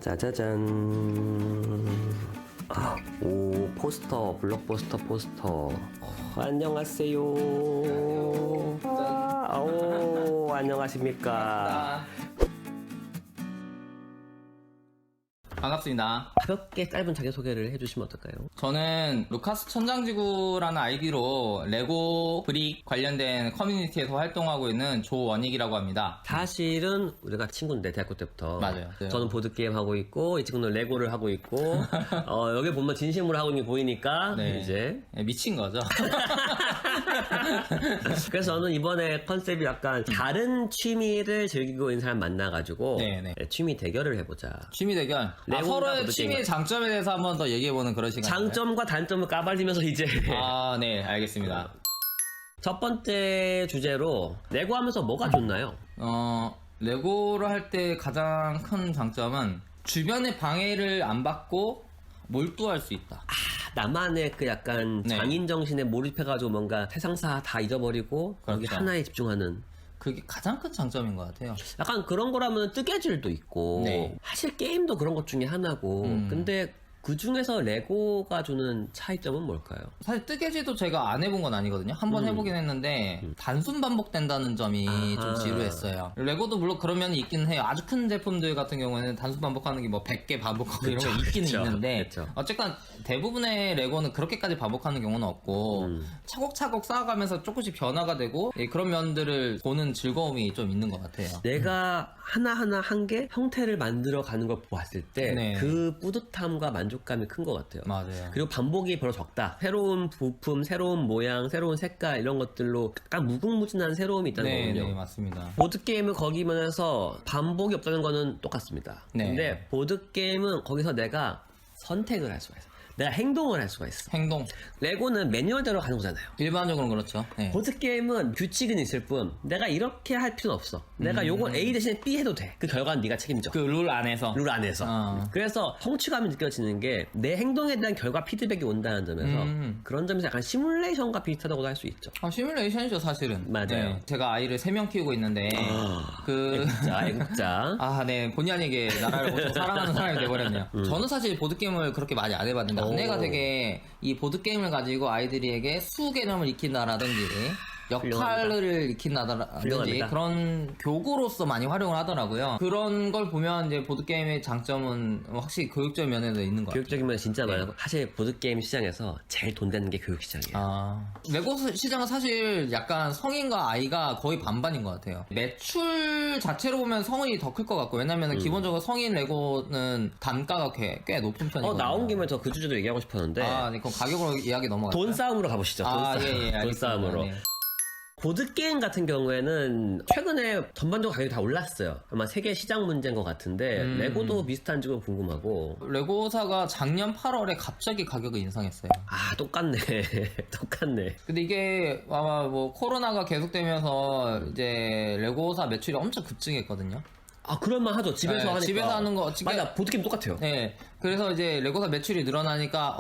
짜자잔. 오, 포스터, 블록버스터 포스터. 안녕하세요. 오, 안녕하십니까. 반갑습니다. 가볍게 짧은 자기소개를 해주시면 어떨까요? 저는 루카스 천장지구라는 아이디로 레고 브릭 관련된 커뮤니티에서 활동하고 있는 조원익이라고 합니다. 사실은 우리가 친구인데 대학교 때부터. 맞아요. 저는 보드게임 하고 있고 이 친구는 레고를 하고 있고 여기 보면 진심으로 하고 있는 게 보이니까 네. 이제 미친 거죠. 그래서 저는 이번에 컨셉이 약간 다른 취미를 즐기고 있는 사람 만나가지고 네네. 취미 대결을 해보자. 취미 대결. 레고인가 서로의 보드게임인가? 취미의 장점에 대해서 한번 더 얘기해보는 그런 시간. 장점과 단점을 까발리면서 이제 네, 알겠습니다. 첫 번째 주제로 레고 하면서 뭐가 좋나요? 레고를 할 때 가장 큰 장점은 주변의 방해를 안 받고 몰두할 수 있다. 나만의 그 약간 네. 장인 정신에 몰입해가지고 뭔가 세상사 다 잊어버리고 거기 그렇죠. 하나에 집중하는 그게 가장 큰 장점인 것 같아요. 약간 그런 거라면 뜨개질도 있고 네. 사실 게임도 그런 것 중에 하나고 근데 그 중에서 레고가 주는 차이점은 뭘까요? 사실 뜨개질도 제가 안 해본 건 아니거든요. 한번 해보긴 했는데 단순 반복된다는 점이 좀 지루했어요. 레고도 물론 그런 면이 있긴 해요. 아주 큰 제품들 같은 경우에는 단순 반복하는 게 뭐 100개 반복하고 이런 거 있기는 그쵸, 있는데 그쵸. 어쨌건 대부분의 레고는 그렇게까지 반복하는 경우는 없고 차곡차곡 쌓아가면서 조금씩 변화가 되고 그런 면들을 보는 즐거움이 좀 있는 것 같아요. 내가 하나하나 한 개 형태를 만들어 가는 걸 보았을 때 네. 그 뿌듯함과 만족감이 큰 것 같아요. 맞아요. 그리고 반복이 별로 적다. 새로운 부품, 새로운 모양, 새로운 색깔 이런 것들로 약간 무궁무진한 새로움이 있다는 네, 거군요. 네, 맞습니다. 보드게임은 거기면서 반복이 없다는 거는 똑같습니다. 네. 근데 보드게임은 거기서 내가 선택을 할 수가 있어. 내가 행동을 할 수가 있어. 행동. 레고는 매뉴얼대로 가는 거잖아요. 일반적으로 그렇죠. 네. 보드게임은 규칙은 있을 뿐 내가 이렇게 할 필요는 없어. 내가 요걸 A 대신에 B 해도 돼. 그 결과는 네가 책임져. 그 룰 안에서. 룰 안에서. 그래서 성취감이 느껴지는 게 내 행동에 대한 결과 피드백이 온다는 점에서 그런 점에서 약간 시뮬레이션과 비슷하다고도 할 수 있죠. 시뮬레이션이죠, 사실은. 맞아요. 네, 제가 아이를 3명 키우고 있는데, 애국자. 네, 본의 아니게 나라를 엄청 사랑하는 사람이 돼버렸네요. 저는 사실 보드게임을 그렇게 많이 안 해봤는데, 아내가 되게 이 보드게임을 가지고 아이들에게 수 개념을 익힌다라든지, 역할을 익힌다든지 훌륭합니다. 그런 교구로서 많이 활용을 하더라고요. 그런 걸 보면 이제 보드게임의 장점은 확실히 교육적 면에도 있는 것 같아요. 교육적인 면 진짜 많아요. 사실 보드게임 시장에서 제일 돈 되는 게 교육 시장이에요. 레고 시장은 사실 약간 성인과 아이가 거의 반반인 것 같아요. 매출 자체로 보면 성인이 더 클 것 같고, 왜냐면 기본적으로 성인 레고는 단가가 꽤 높은 편이거든요. 나온 김에 저 그 주제도 얘기하고 싶었는데 네, 그럼 가격으로 이야기 넘어갈까요? 돈 싸움으로 가보시죠. 돈 싸움. 예, 알겠습니다. 돈 싸움으로. 네. 보드게임 같은 경우에는 최근에 전반적으로 가격이 다 올랐어요. 아마 세계 시장 문제인 것 같은데 레고도 비슷한지 궁금하고. 레고사가 작년 8월에 갑자기 가격을 인상했어요. 똑같네. 똑같네. 근데 이게 아마 뭐 코로나가 계속되면서 이제 레고사 매출이 엄청 급증했거든요. 그럴만 하죠. 집에서 네, 하니까. 집에서 하는 거 맞아. 보드게임 똑같아요. 네. 그래서 이제 레고사 매출이 늘어나니까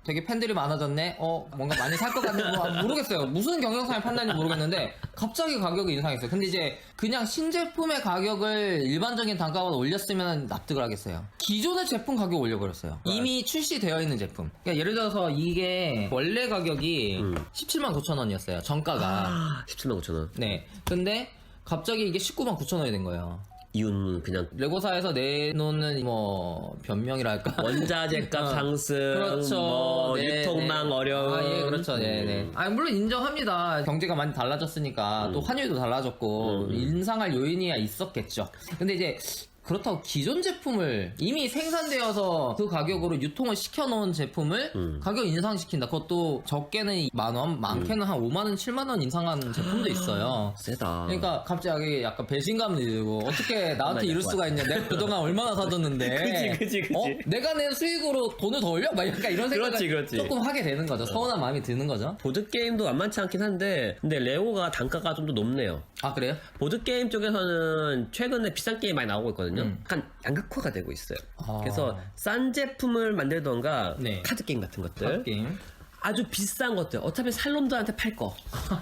되게 팬들이 많아졌네. 뭔가 많이 살 것 같네. 모르겠어요. 무슨 경영상의 판단인지 모르겠는데 갑자기 가격이 인상했어요. 근데 이제 그냥 신제품의 가격을 일반적인 단가보다 올렸으면 납득을 하겠어요. 기존의 제품 가격 올려버렸어요. 이미 출시되어 있는 제품. 그러니까 예를 들어서 이게 원래 가격이 17만 9천 원이었어요. 정가가. 17만 9천 원. 네. 근데 갑자기 이게 19만 9천 원이 된 거예요. 이유는 그냥 레고사에서 내놓는 뭐 변명이랄까 원자재값 상승, 그렇죠. 네, 유통망 어려움. 예, 그렇죠. 네. 물론 인정합니다. 경제가 많이 달라졌으니까 또 환율도 달라졌고 인상할 요인이 있었겠죠. 근데 이제 그렇다고 기존 제품을 이미 생산되어서 그 가격으로 유통을 시켜놓은 제품을 가격 인상시킨다. 그것도 적게는 10,000원, 많게는 한 50,000원, 70,000원 인상하는 제품도 있어요. 세다. 그러니까 갑자기 약간 배신감이 들고 어떻게 나한테 이럴 수가 있냐. 내가 그동안 얼마나 사줬는데 그치. 내가 낸 수익으로 돈을 더 올려? 막 약간 이런 생각을 그렇지. 조금 하게 되는 거죠. 서운한 마음이 드는 거죠. 보드게임도 만만치 않긴 한데 근데 레고가 단가가 좀 더 높네요. 그래요? 보드게임 쪽에서는 최근에 비싼 게임 많이 나오고 있거든요. 약간 양극화가 되고 있어요. 그래서 싼 제품을 만들던가 네. 카드 게임 같은 것들 게임. 아주 비싼 것들 어차피 살 놈들한테 팔 거.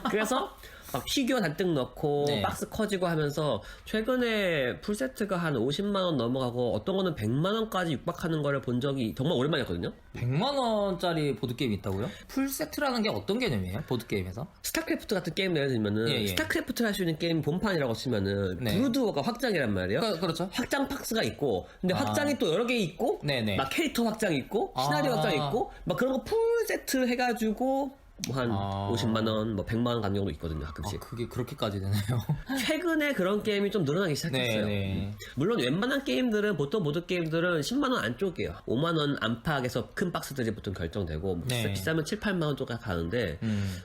그래서 막 피규어 잔뜩 넣고 네. 박스 커지고 하면서 최근에 풀세트가 한 50만 원 넘어가고 어떤 거는 100만 원까지 육박하는 거를 본 적이 정말 오랜만이었거든요. 100만 원짜리 보드게임 있다고요? 풀세트라는 게 어떤 개념이에요? 보드게임에서? 스타크래프트 같은 게임 예를 들면은 예, 예. 스타크래프트를 할 수 있는 게임 본판이라고 치면은 네. 브루드워가 확장이란 말이에요. 그렇죠. 확장 박스가 있고 근데 아. 확장이 또 여러 개 있고 네네. 막 캐릭터 확장 있고 시나리오 아. 확장 있고 막 그런 거 풀 세트 해가지고 뭐 한 아. 50만 원, 뭐 100만 원 가는 경우도 있거든요, 가끔씩. 그게 그렇게까지 되나요? 최근에 그런 게임이 좀 늘어나기 시작했어요. 네. 물론 웬만한 게임들은 보통 보드 게임들은 10만 원 안쪽이에요. 5만 원 안팎에서 큰 박스들이 보통 결정되고 뭐 네. 비싸면 7, 8만 원 쪽까지 가는데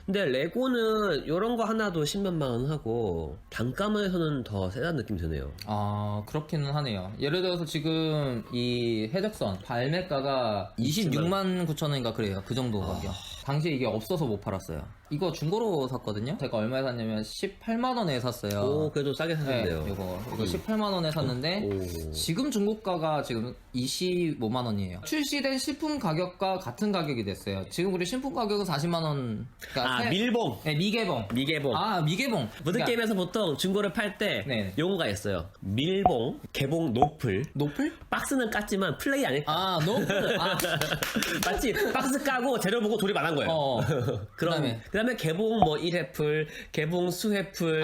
근데 레고는 이런 거 하나도 10몇만 원 하고 단가면에서는 더 세다는 느낌이 드네요. 아, 그렇기는 하네요. 예를 들어서 지금 이 해적선 발매가가 26만 9천 원인가 그래요. 그 정도 가격. 당시에 이게 없어서 못 팔았어요. 이거 중고로 샀거든요. 제가 얼마에 샀냐면 18만 원에 샀어요. 오, 그래도 싸게 네, 샀는데요. 이거 18만 원에 샀는데 오. 지금 중고가가 지금 25만 원이에요. 출시된 신품 가격과 같은 가격이 됐어요. 지금 우리 신품 가격은 40만 원. 그러니까 밀봉. 네, 미개봉. 미개봉. 아, 미개봉. 보드 게임에서 보통 중고를 팔 때 네. 용어가 있어요. 밀봉, 개봉, 노플. 노플? 박스는 깠지만 플레이 안 했다. 아, 노플. 아, 맞지? 박스 까고 재료 보고 조립 안 한 거예요. 그다음에 개봉 뭐 1회풀, 개봉 수회풀.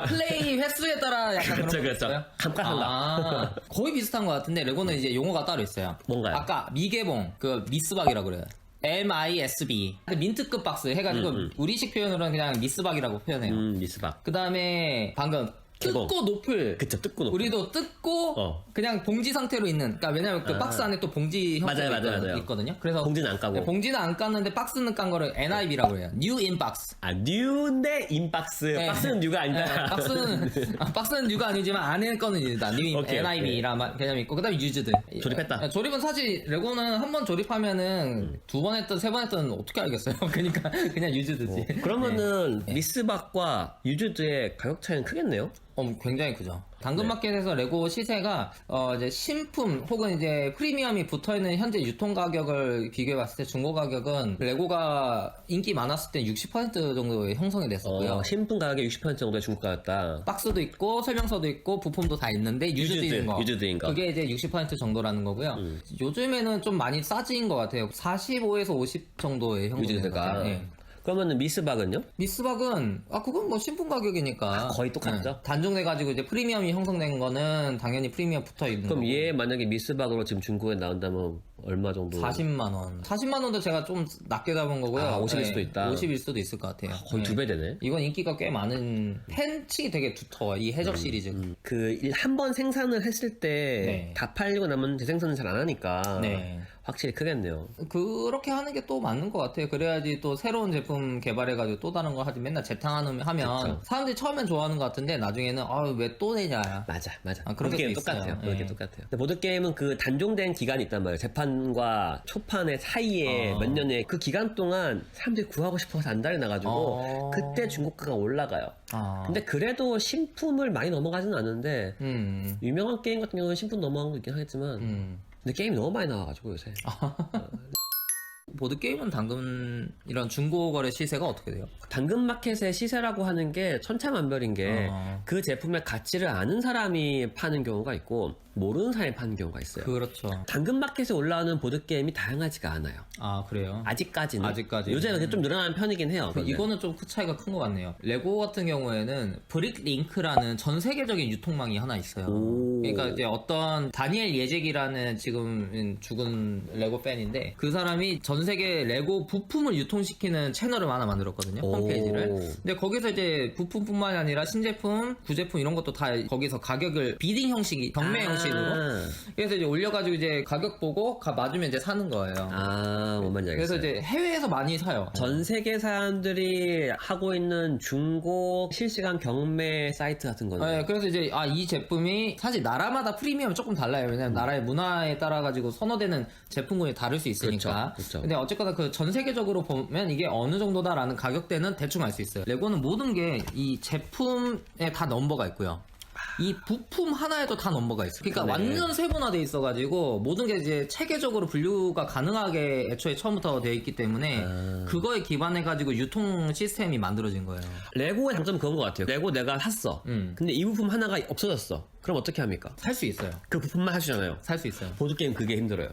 플레이 횟수에 따라 약간 그런 거 그렇죠. 있어요? 감가상각. 거의 비슷한 것 같은데 레고는 이제 용어가 따로 있어요. 뭔가요? 아까 미개봉, 그 미스박이라고 그래요. MISB. 민트급 박스 해가지고 우리식 표현으로는 그냥 미스박이라고 표현해요. 미스박. 그 다음에 방금 개봉. 뜯고 노플. 그쵸, 뜯고 노플. 우리도 뜯고 그냥 봉지 상태로 있는. 그러니까 왜냐면 그 박스 안에 또 봉지 형태가 맞아요. 있거든요. 그래서 봉지는 안 까고. 네, 봉지는 안 깠는데 박스는 깐 거를 NIB라고 해요. New in box. 아, 뉴인데 인박스. 네. 박스는 뉴가 아니다. 네, 박스는 뉴가 아니지만 안에 거는 뉴다. New 오케이, NIB라 개념이 있고 그다음에 used. 조립했다. 조립은 사실 레고는 한 번 조립하면은 두 번 했든 세 번 했든 어떻게 알겠어요. 그러니까 그냥 used지. 그러면은 미스박과 유즈드의 가격 차이는 크겠네요? 굉장히 크죠. 당근마켓에서 레고 시세가 이제 신품 혹은 이제 프리미엄이 붙어있는 현재 유통 가격을 비교해봤을 때 중고 가격은 레고가 인기 많았을 때 60% 정도 형성이 됐었고요. 신품 가격의 60% 정도의 중고가였다. 박스도 있고 설명서도 있고 부품도 다 있는데 유즈드인 거. 유즈드인 거. 그게 이제 60% 정도라는 거고요. 요즘에는 좀 많이 싸진 것 같아요. 45에서 50 정도의 형성이 유즈드가. 네. 그러면은 미스박은요? 미스박은 그건 뭐 신품 가격이니까 거의 똑같죠? 단종돼가지고 이제 프리미엄이 형성된 거는 당연히 프리미엄 붙어 있는 그럼 거고. 얘 만약에 미스박으로 지금 중고에 나온다면 얼마 정도? 40만 원. 40만 원도 제가 좀 낮게 잡은 거고요. 50일 수도 있다. 50일 수도 있을 것 같아요. 거의 2배 되네. 이건 인기가 꽤 많은 팬층이 되게 두터워. 이 해적 시리즈. 한 번 생산을 했을 때 네. 다 팔리고 나면 재생산을 잘 안 하니까 네. 확실히 크겠네요. 그렇게 하는 게 또 맞는 것 같아요. 그래야지 또 새로운 제품 개발해가지고 또 다른 거 하지 맨날 재탕하면 그쵸. 사람들이 처음엔 좋아하는 것 같은데 나중에는 왜 또 내냐. 맞아. 그런 보드 게임 것도 있어요. 똑같아요. 보드 게임 네. 똑같아요. 근데 보드 게임은 그 단종된 기간이 있단 말이에요. 재판과 초판의 사이에 몇 년에 그 기간 동안 사람들이 구하고 싶어서 안달이 나가지고 그때 중고가가 올라가요. 근데 그래도 신품을 많이 넘어가지는 않는데 유명한 게임 같은 경우는 신품 넘어간 거 있긴 하겠지만 근데 게임이 너무 많이 나와가지고 요새. 보드게임은 이런 중고 거래 시세가 어떻게 돼요? 당근마켓의 시세라고 하는 게 천차만별인 게 그 어. 제품의 가치를 아는 사람이 파는 경우가 있고 모르는 사람이 파는 경우가 있어요. 그렇죠. 당근마켓에 올라오는 보드게임이 다양하지가 않아요. 그래요? 아직까지는. 아직까지는. 요새는 그게 좀 늘어나는 편이긴 해요. 그런데. 이거는 좀 그 차이가 큰 것 같네요. 레고 같은 경우에는 브릭링크라는 전 세계적인 유통망이 하나 있어요. 오. 그러니까 이제 어떤 다니엘 예잭이라는 지금 죽은 레고 팬인데 그 사람이 전 세계 레고 부품을 유통시키는 채널을 하나 만들었거든요. 오. 홈페이지를. 근데 거기서 이제 부품뿐만이 아니라 신제품, 구제품 이런 것도 다 거기서 가격을 비딩 형식이 경매 형식으로. 그래서 이제 올려가지고 이제 가격 보고 맞으면 이제 사는 거예요. 뭔 말인지 알겠어요. 그래서 이제 해외에서 많이 사요. 전 세계 사람들이 하고 있는 중고 실시간 경매 사이트 같은 거는. 네, 그래서 이제 이 제품이 사실 나라마다 프리미엄이 조금 달라요. 왜냐면 나라의 문화에 따라 가지고 선호되는 제품군이 다를 수 있으니까. 그렇죠. 근데 어쨌거나 그 전 세계적으로 보면 이게 어느 정도다라는 가격대는 대충 알 수 있어요. 레고는 모든 게 이 제품에 다 넘버가 있고요. 이 부품 하나에도 다 넘버가 있어요. 그러니까 네. 완전 세분화돼 있어가지고 모든 게 이제 체계적으로 분류가 가능하게 애초에 처음부터 되어 있기 때문에 그거에 기반해가지고 유통 시스템이 만들어진 거예요. 레고의 장점은 그런 것 같아요. 레고 내가 샀어. 근데 이 부품 하나가 없어졌어. 그럼 어떻게 합니까? 살 수 있어요. 그 부품만 하시잖아요. 살 수 있어요. 보드게임 그게 힘들어요.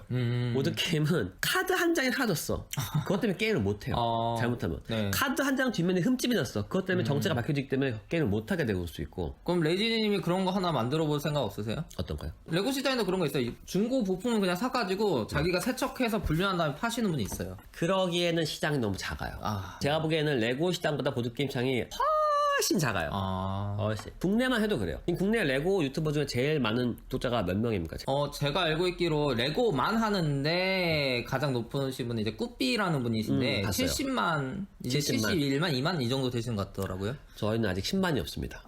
보드게임은 카드 한 장이 사라졌어. 그것 때문에 게임을 못해요. 잘못하면. 네. 카드 한 장 뒷면에 흠집이 났어. 그것 때문에 정체가 밝혀지기 때문에 게임을 못하게 되고 수 있고. 그럼 레이지님이 그런 거 하나 만들어 볼 생각 없으세요? 어떤가요? 레고 시장에도 그런 거 있어요. 중고 부품을 그냥 사가지고 자기가 세척해서 분류한 다음에 파시는 분이 있어요. 그러기에는 시장이 너무 작아요. 제가 보기에는 레고 시장보다 보드게임 시장이 훨씬 작아요. 훨씬. 국내만 해도 그래요. 국내 레고 유튜버 중에 제일 많은 구독자가 몇 명입니까? 제가 알고 있기로 레고만 하는데 가장 높으신 분이 이제 꾸삐라는 분이신데 봤어요. 70만, 이제 70만. 71만, 2만 이 정도 되시는 것 같더라고요. 저희는 아직 10만이 없습니다.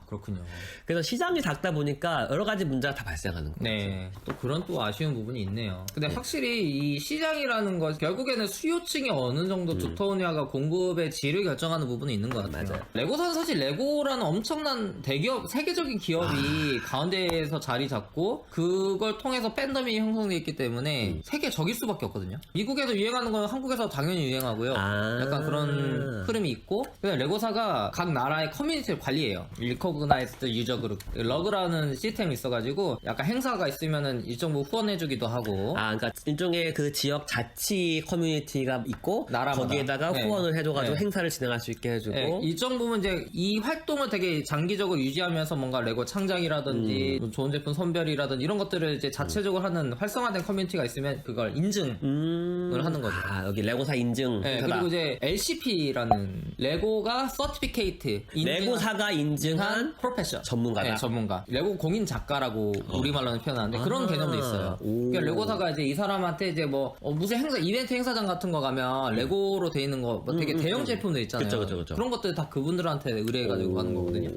그렇군요. 그래서 시장이 작다 보니까 여러 가지 문제가 다 발생하는 거예요. 네, 또 그런 또 아쉬운 부분이 있네요. 근데 확실히 이 시장이라는 것 결국에는 수요층이 어느 정도 두터우냐가 공급의 질을 결정하는 부분이 있는 것 같아요. 맞아요. 레고사는 사실 레고라는 엄청난 대기업, 세계적인 기업이 가운데에서 자리 잡고 그걸 통해서 팬덤이 형성되어 있기 때문에 세계적일 수밖에 없거든요. 미국에서 유행하는 건 한국에서 당연히 유행하고요. 약간 그런 흐름이 있고, 그냥 레고사가 각 나라의 커뮤니티를 관리해요. Recognized User Group, 러그라는 시스템이 있어가지고 약간 행사가 있으면은 일정부 후원해주기도 하고. 그러니까 일종의 그 지역 자치 커뮤니티가 있고 나라마다. 거기에다가 네. 후원을 해줘가지고 네. 행사를 진행할 수 있게 해주고. 네, 일정 부분 이제 이 활동을 되게 장기적으로 유지하면서 뭔가 레고 창작이라든지 뭐 좋은 제품 선별이라든지 이런 것들을 이제 자체적으로 하는 활성화된 커뮤니티가 있으면 그걸 인증을 하는 거죠. 여기 레고사 인증. 네, 행사다. 그리고 이제 LCP라는 레고가 서티피케이트 레고사가 인증한 프로페셔 전문가다. 네, 전문가. 레고 공인 작가라고 우리말로는 표현하는데 그런 개념도 있어요. 그러니까 레고사가 이제 이 사람한테 이제 뭐 무슨 행사, 이벤트 행사장 같은 거 가면 레고로 돼 있는 거뭐 되게 대형 제품들 있잖아요. 그쵸. 그런 것들 다 그분들한테 의뢰해가지고 하는 거거든요.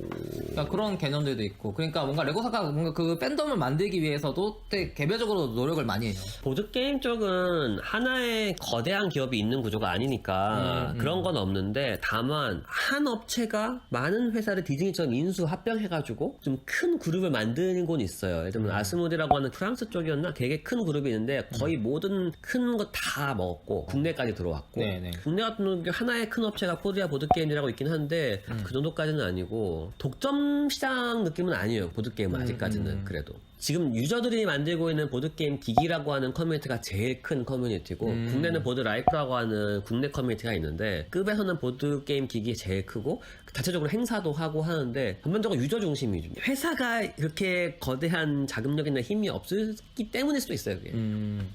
그러니까 그런 개념들도 있고. 그러니까 뭔가 레고사가 뭔가 그 팬덤을 만들기 위해서도 되게 개별적으로 노력을 많이 해요. 보드게임 쪽은 하나의 거대한 기업이 있는 구조가 아니니까 그런 건 없는데, 다만 한 업체가 많은 회사를 디즈니처럼 인수 합병해가지고 좀 큰 그룹을 만드는 건 있어요. 예를 들면 아스모디라고 하는 프랑스 쪽이었나 되게 큰 그룹이 있는데 거의 모든 큰 거 다 먹었고 국내까지 들어왔고. 네네. 국내 같은 경우는 하나의 큰 업체가 코리아 보드게임이라고 있긴 한데 그 정도까지는 아니고 독점 시장 느낌은 아니에요. 보드게임은 아직까지는. 그래도 지금 유저들이 만들고 있는 보드게임 기기라고 하는 커뮤니티가 제일 큰 커뮤니티고, 국내는 보드라이프라고 하는 국내 커뮤니티가 있는데 급에서는 보드게임 기기 제일 크고 자체적으로 행사도 하고 하는데 전반적으로 유저 중심이죠. 회사가 이렇게 거대한 자금력이나 힘이 없기 때문일 수도 있어요. 그게.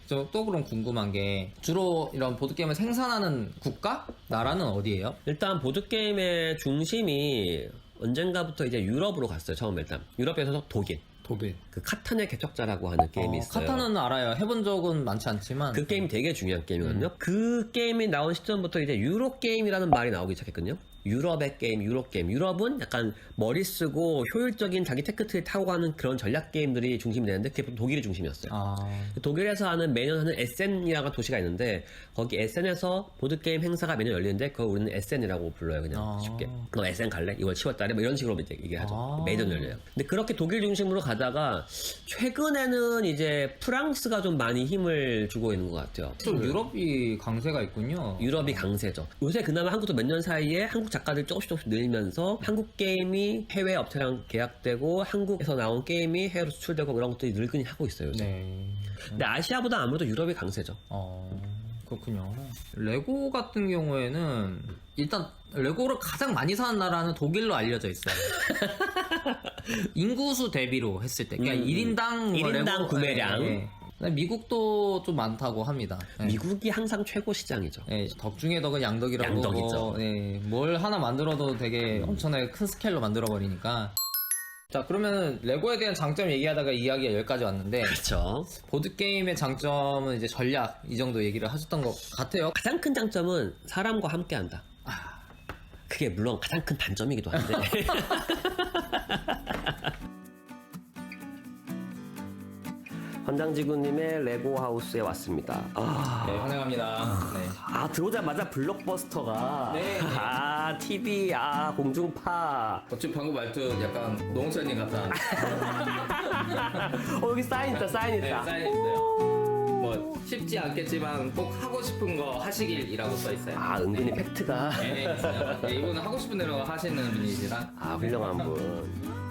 저 또 그럼 궁금한 게 주로 이런 보드게임을 생산하는 국가? 나라는 어디예요? 일단 보드게임의 중심이 언젠가부터 이제 유럽으로 갔어요. 처음에 일단 유럽에서 독일. 그 카타네 개척자라고 하는 게임이 있어요. 카타는 알아요. 해본 적은 많지 않지만. 그 게임이 되게 중요한 게임이거든요. 그 게임이 나온 시점부터 이제 유로 게임이라는 말이 나오기 시작했거든요. 유럽의 게임, 유럽 게임. 유럽은 약간 머리 쓰고 효율적인 자기 테크트리 타고 가는 그런 전략 게임들이 중심이 되는데 그게 독일이 중심이었어요. 독일에서 매년 하는 에센이라는 도시가 있는데 거기 에센에서 보드게임 행사가 매년 열리는데 그걸 우리는 에센이라고 불러요. 그냥 쉽게. 너 에센 갈래? 2월 10월 달에? 뭐 이런 식으로 이제 얘기하죠. 매년 열려요. 근데 그렇게 독일 중심으로 가다가 최근에는 이제 프랑스가 좀 많이 힘을 주고 있는 것 같아요. 좀 유럽이 강세가 있군요. 유럽이 강세죠. 요새 그나마 한국도 몇 년 사이에 한국 작가들이 조금씩 늘면서 한국 게임이 해외 업체랑 계약되고 한국에서 나온 게임이 해외로 수출되고 그런 것들이 늘근히 하고 있어요. 요새. 네. 근데 아시아보다 아무래도 유럽이 강세죠. 그렇군요. 레고 같은 경우에는 일단 레고를 가장 많이 사는 나라는 독일로 알려져 있어요. 인구수 대비로 했을 때, 그러니까 1인당 1인당 구매량. 미국도 좀 많다고 합니다. 네. 미국이 항상 최고 시장이죠. 네, 덕 중에 덕은 양덕이라고. 양덕이죠. 뭘 하나 만들어도 되게 엄청나게 큰 스케일로 만들어 버리니까. 자, 그러면 레고에 대한 장점 얘기하다가 이야기가 여기까지 왔는데, 그렇죠. 보드게임의 장점은 이제 전략, 이 정도 얘기를 하셨던 것 같아요. 가장 큰 장점은 사람과 함께한다. 그게 물론 가장 큰 단점이기도 한데. 권장지구님의 레고 하우스에 왔습니다. 네, 환영합니다. 네. 들어오자마자 블록버스터가. 네, 네. TV, 공중파. 어찌 방금 말투 약간 노홍철님 같다. 여기 사인 있다, 사인 네, 있다. 사인 있어요. 뭐 쉽지 않겠지만 꼭 하고 싶은 거 하시길이라고 써 있어요. 은근히 네. 팩트가. 네, 있어요. 네, 이분은 하고 싶은 대로 하시는 분이시라. 훌륭한 분.